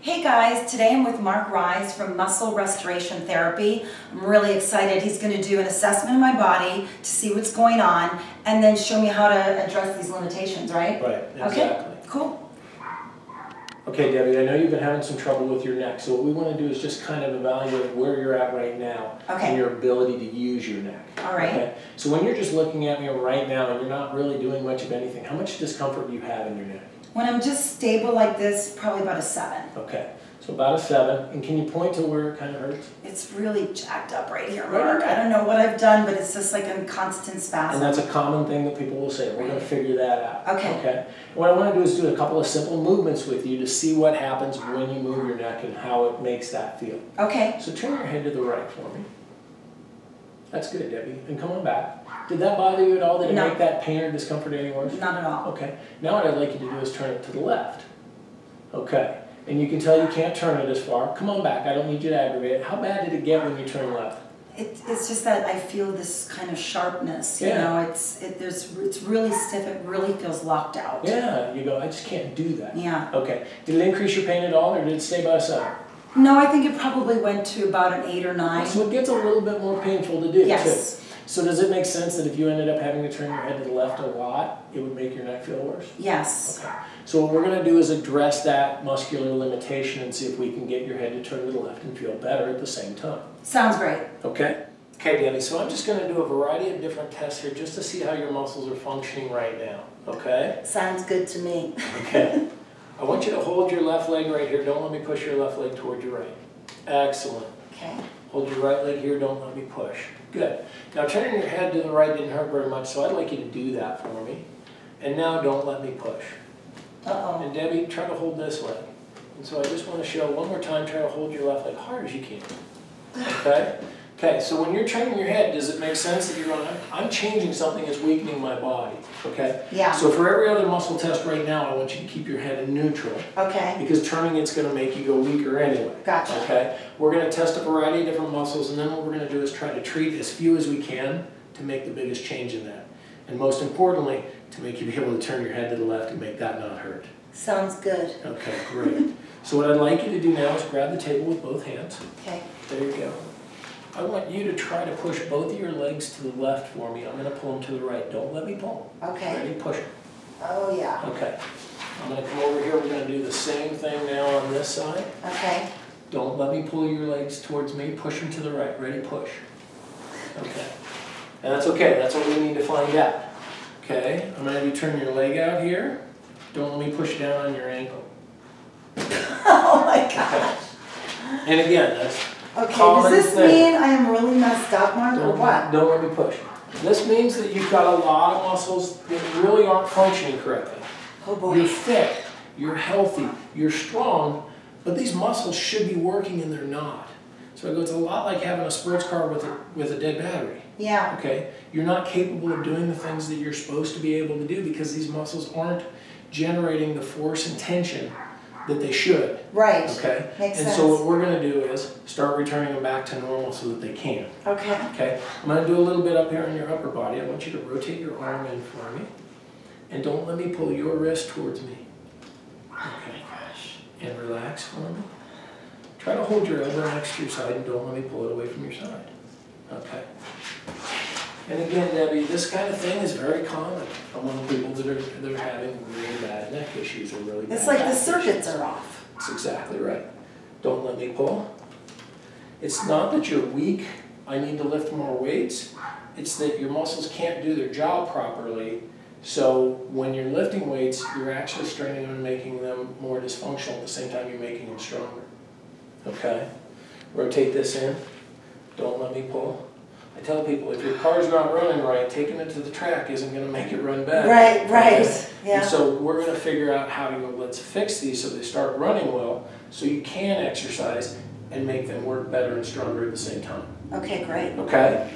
Hey guys, today I'm with Mark Rise from Muscle Restoration Therapy. I'm really excited. He's going to do an assessment of my body to see what's going on and then show me how to address these limitations, right? Right, exactly. Okay, cool. Okay, Debbie, I know you've been having some trouble with your neck, so what we want to do is just kind of evaluate where you're at right now and your ability to use your neck. All right. Okay? So when you're just looking at me right now and you're not really doing much of anything, how much discomfort do you have in your neck? When I'm just stable like this, probably about a 7. Okay, so about a 7. And can you point to where it kind of hurts? It's really jacked up right here, Mark. I don't know what I've done, but it's just like a constant spasm. And that's a common thing that people will say. We're going to figure that out. Okay. Okay. What I want to do is do a couple of simple movements with you to see what happens when you move your neck and how it makes that feel. Okay. So turn your head to the right for me. That's good, Debbie. And come on back. Did that bother you at all? Did it make that pain or discomfort any worse? Not at all. Okay. Now what I'd like you to do is turn it to the left. Okay. And you can tell you can't turn it as far. Come on back. I don't need you to aggravate it. How bad did it get when you turn left? It's just that I feel this kind of sharpness, you know, it's really stiff, it really feels locked out. Yeah, you go, I just can't do that. Yeah. Okay. Did it increase your pain at all or did it stay by a 7? No, I think it probably went to about an 8 or 9. So it gets a little bit more painful to do, yes. too. So does it make sense that if you ended up having to turn your head to the left a lot, it would make your neck feel worse? Yes. Okay. So what we're going to do is address that muscular limitation and see if we can get your head to turn to the left and feel better at the same time. Sounds great. Okay? Okay, Debbie, so I'm just going to do a variety of different tests here just to see how your muscles are functioning right now. Okay? Sounds good to me. Okay. I want you to hold your left leg right here. Don't let me push your left leg toward your right. Excellent. Okay. Hold your right leg here. Don't let me push. Good. Now turning your head to the right didn't hurt very much, so I'd like you to do that for me. And now don't let me push. Uh-oh. And Debbie, try to hold this leg. And so I just want to show one more time, try to hold your left leg hard as you can. Okay? Okay, so when you're turning your head, does it make sense that you're on? I'm changing something that's weakening my body, okay? Yeah. So for every other muscle test right now, I want you to keep your head in neutral. Okay. Because turning it's going to make you go weaker anyway. Gotcha. Okay? We're going to test a variety of different muscles, and then what we're going to do is try to treat as few as we can to make the biggest change in that. And most importantly, to make you be able to turn your head to the left and make that not hurt. Sounds good. Okay, great. So what I'd like you to do now is grab the table with both hands. Okay. There you go. I want you to try to push both of your legs to the left for me. I'm going to pull them to the right. Don't let me pull them. Okay. Ready? Push them. Oh, yeah. Okay. I'm going to come over here. We're going to do the same thing now on this side. Okay. Don't let me pull your legs towards me. Push them to the right. Ready? Push. Okay. And that's okay. That's what we need to find out. Okay. I'm going to have you turn your leg out here. Don't let me push down on your ankle. Oh, my gosh. Okay. And again, that's okay, does this mean I am really messed up, Mark, or what? Don't let me push. This means that you've got a lot of muscles that really aren't functioning correctly. Oh boy. You're fit, you're healthy, you're strong, but these muscles should be working and they're not. So it's a lot like having a sports car with a dead battery. Yeah. Okay? You're not capable of doing the things that you're supposed to be able to do because these muscles aren't generating the force and tension that they should. Right. Okay? Makes sense. And so what we're going to do is start returning them back to normal so that they can. Okay. Okay? I'm going to do a little bit up here in your upper body. I want you to rotate your arm in for me. And don't let me pull your wrist towards me. Okay. Gosh. And relax for me. Try to hold your elbow next to your side and don't let me pull it away from your side. Okay. And again, Debbie, this kind of thing is very common among people that are having really bad neck issues or really bad It's like the back circuits issues. are off. That's exactly right. Don't let me pull. It's not that you're weak, I need to lift more weights. It's that your muscles can't do their job properly. So when you're lifting weights, you're actually straining them and making them more dysfunctional at the same time you're making them stronger. Okay? Rotate this in. Don't let me pull. I tell people, if your car's not running right, taking it to the track isn't going to make it run better. Right, right. Okay? Yeah. And so we're going to figure out how to go, let's fix these so they start running well, so you can exercise and make them work better and stronger at the same time. Okay, great. Okay?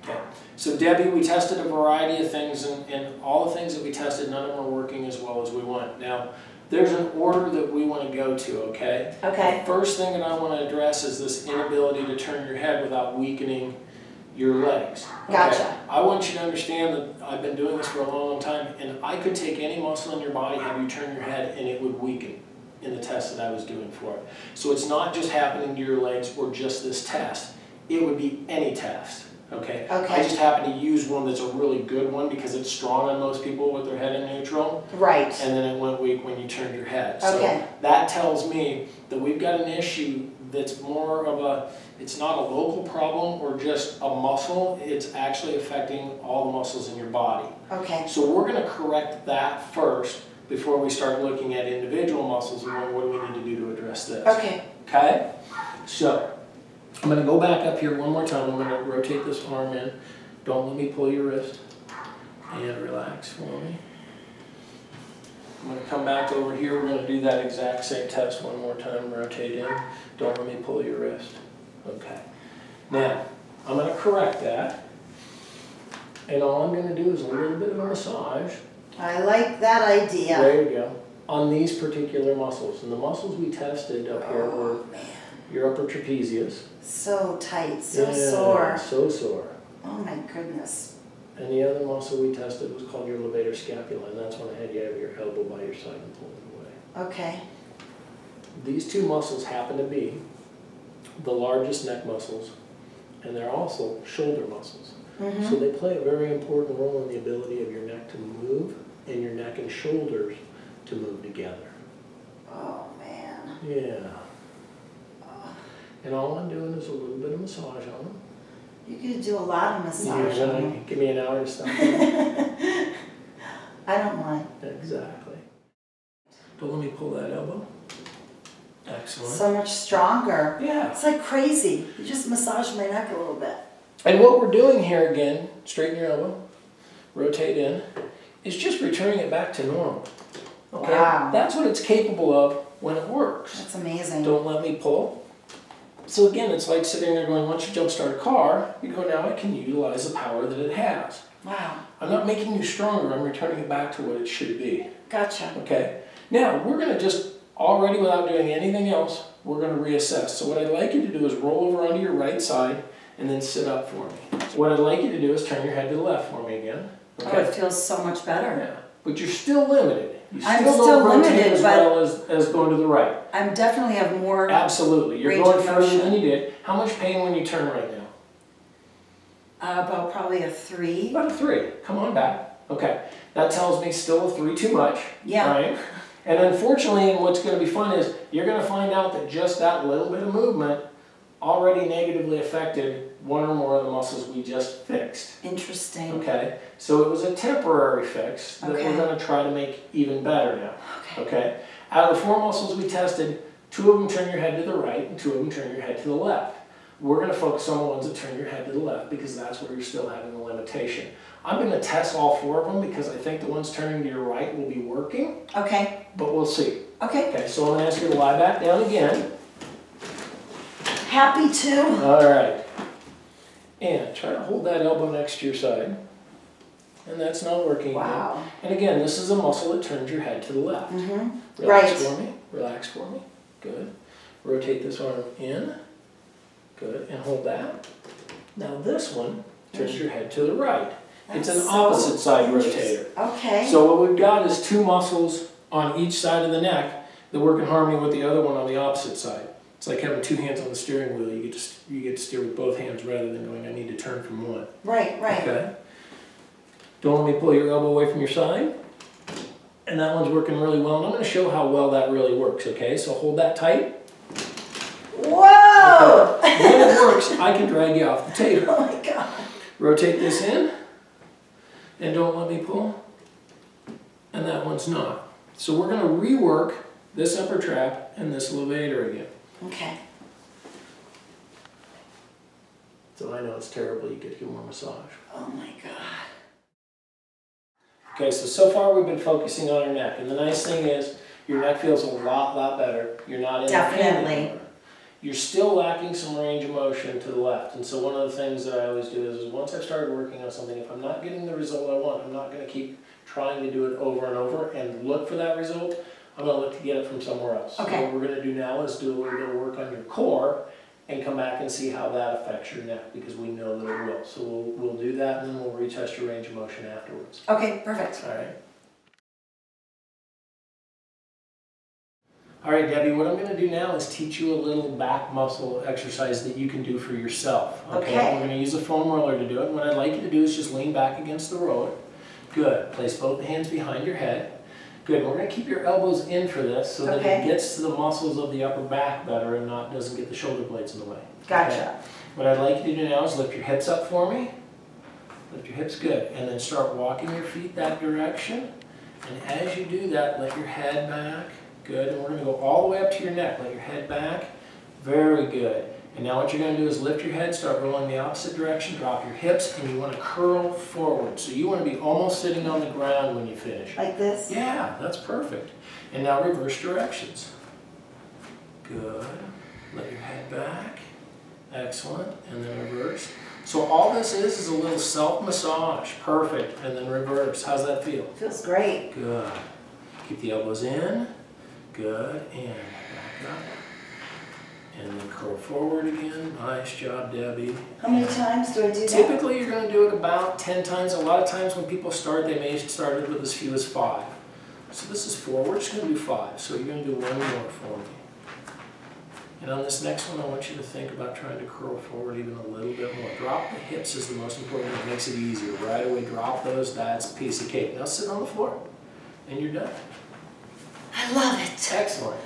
Okay. So Debbie, we tested a variety of things, and all the things that we tested, none of them are working as well as we want. Now, there's an order that we want to go to, okay? Okay. The first thing that I want to address is this inability to turn your head without weakening your legs. Okay? Gotcha. I want you to understand that I've been doing this for a long, long time, and I could take any muscle in your body, have you turn your head, and it would weaken. in the test that I was doing for it. So it's not just happening to your legs or just this test. It would be any test, okay? I just happen to use one that's a really good one because it's strong on most people with their head in neutral. Right. And then it went weak when you turned your head. Okay. So that tells me that we've got an issue that's more of a, it's not a local problem or just a muscle, it's actually affecting all the muscles in your body. Okay. So we're going to correct that first before we start looking at individual muscles and what do we need to do to address this. Okay. Okay? So, I'm going to go back up here one more time. I'm going to rotate this arm in. Don't let me pull your wrist. And relax for me. I'm going to come back over here. We're going to do that exact same test one more time. Rotate in. Don't let me pull your wrist. Okay. Now, I'm going to correct that. And all I'm going to do is a little bit of a massage. I like that idea. There you go. On these particular muscles. And the muscles we tested up here were your upper trapezius. So tight, so sore. So sore. Oh my goodness. And the other muscle we tested was called your levator scapula, and that's when I had you have your elbow by your side and pull it away. Okay. These two muscles happen to be the largest neck muscles, and they're also shoulder muscles. So they play a very important role in the ability of your neck to move and your neck and shoulders to move together. Oh man. Yeah. And all I'm doing is a little bit of massage on them. You could do a lot of massage on them. Give me an hour to stop. I don't mind. Exactly. Don't let me pull that elbow. Excellent. So much stronger. Yeah. It's like crazy. You just massage my neck a little bit. And what we're doing here again, straighten your elbow, rotate in, is just returning it back to normal. Okay? Wow. That's what it's capable of when it works. That's amazing. Don't let me pull. So again, it's like sitting there going, once you jump start a car, you go, now I can utilize the power that it has. Wow. I'm not making you stronger, I'm returning it back to what it should be. Gotcha. Okay? Now, we're going to just, already without doing anything else, we're going to reassess. So what I'd like you to do is roll over onto your right side and then sit up for me. So what I'd like you to do is turn your head to the left for me again. Okay? Oh, it feels so much better. Yeah. But you're still limited. You I'm still still don't rotate limited, as well as going to the right. I definitely have more. Absolutely. You're range going of further motion. than you did. How much pain when you turn right now? About probably a 3. About a 3. Come on back. Okay. That tells me still a 3 too much. Yeah. Right? And unfortunately, and what's going to be fun is you're going to find out that just that little bit of movement already negatively affected one or more of the muscles we just fixed. Interesting. Okay? So it was a temporary fix that Okay. we're going to try to make even better now. Okay. Okay? Out of the 4 muscles we tested, 2 of them turn your head to the right and 2 of them turn your head to the left. We're going to focus on the ones that turn your head to the left because that's where you're still having a limitation. I'm going to test all 4 of them because I think the ones turning to your right will be working, Okay. but we'll see. Okay. Okay, so I'm going to ask you to lie back down again. Happy to. All right. And try to hold that elbow next to your side. And that's not working Wow. again. And again, this is a muscle that turns your head to the left. Mm-hmm. Relax Right. for me. Relax for me. Good. Rotate this arm in. Good. And hold that. Now this one turns your head to the right. It's an That's so opposite side interesting. rotator. Okay. So what we've got is 2 muscles on each side of the neck that work in harmony with the other one on the opposite side. It's like having 2 hands on the steering wheel. You get to steer with both hands rather than going, I need to turn from one. Right, right. Okay. Don't let me pull your elbow away from your side. And that one's working really well. And I'm going to show how well that really works, okay? So hold that tight. Whoa! Okay. When it works, I can drag you off the table. Oh my God. Rotate this in. And don't let me pull. And that one's not. So we're going to rework this upper trap and this levator again. Okay. So I know it's terrible. You get to get more massage. Oh my God. Okay, so far we've been focusing on your neck. And the nice thing is your neck feels a lot better. You're not in pain Definitely. anymore. You're still lacking some range of motion to the left. And so one of the things that I always do is once I've started working on something, if I'm not getting the result I want, I'm not going to keep trying to do it over and over and look for that result. I'm going to look to get it from somewhere else. Okay. So what we're going to do now is do a little bit of work on your core and come back and see how that affects your neck because we know that it will. So we'll do that and then we'll retest your range of motion afterwards. Okay, perfect. All right. All right, Debbie, what I'm going to do now is teach you a little back muscle exercise that you can do for yourself. Okay. We're going to use a foam roller to do it. And what I'd like you to do is just lean back against the roller. Good. Place both hands behind your head. Good. We're going to keep your elbows in for this so that it gets to the muscles of the upper back better and doesn't get the shoulder blades in the way. Gotcha. Okay? What I'd like you to do now is lift your hips up for me. Lift your hips, good. And then start walking your feet that direction. And as you do that, let your head back. Good. And we're going to go all the way up to your neck. Let your head back. Very good. And now what you're going to do is lift your head, start rolling the opposite direction, drop your hips, and you want to curl forward. So you want to be almost sitting on the ground when you finish. Like this? Yeah, that's perfect. And now reverse directions. Good. Let your head back. Excellent. And then reverse. So all this is a little self-massage. Perfect. And then reverse. How's that feel? Feels great. Good. Keep the elbows in. Good. And back up. And then curl forward again. Nice job, Debbie. How many times do I do that? Typically, you're going to do it about 10 times. A lot of times when people start, they may start with as few as 5. So this is 4. We're just going to do 5. So you're going to do one more for me. And on this next one, I want you to think about trying to curl forward even a little bit more. Drop the hips is the most important. It makes it easier. Right away, drop those. That's a piece of cake. Now sit on the floor. And you're done. I love it. Excellent.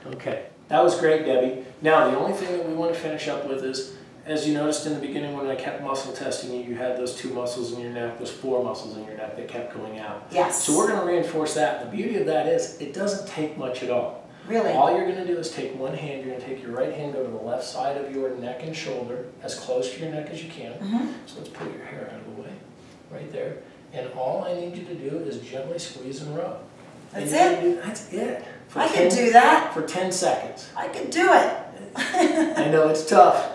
Okay. That was great, Debbie. Now, the only thing that we want to finish up with is, as you noticed in the beginning when I kept muscle testing you, you had those 2 muscles in your neck, those 4 muscles in your neck that kept going out. Yes. So we're going to reinforce that. The beauty of that is it doesn't take much at all. Really? All you're going to do is take one hand, you're going to take your right hand, go to the left side of your neck and shoulder, as close to your neck as you can. So let's pull your hair out of the way, right there. And all I need you to do is gently squeeze and rub. That's it? That's it. I can do that. For 10 seconds. I can do it. I know, it's tough.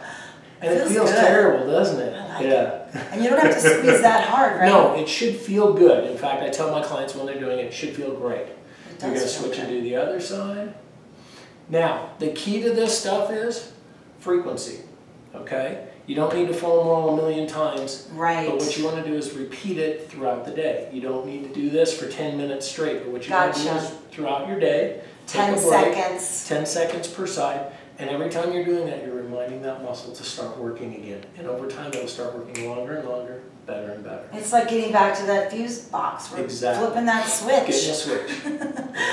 And it feels terrible, doesn't it? I like it. And you don't have to squeeze that hard, right? No, it should feel good. In fact, I tell my clients when they're doing it, it should feel great. You're going to switch and do the other side. Now, the key to this stuff is frequency, okay? You don't need to foam roll 1,000,000 times. Right. But what you want to do is repeat it throughout the day. You don't need to do this for 10 minutes straight. But what you want to do is throughout your day, take a break, 10 seconds. 10 seconds per side. And every time you're doing that, you're reminding that muscle to start working again. And over time, it'll start working longer and longer, better and better. It's like getting back to that fuse box. We're flipping that switch. Getting a switch.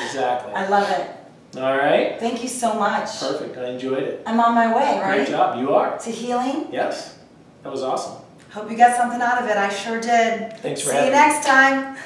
Exactly. I love it. All right. Thank you so much. Perfect. I enjoyed it. I'm on my way, right? Great job. You are. To healing? Yes. That was awesome. Hope you got something out of it. I sure did. Thanks for See having you me. next time.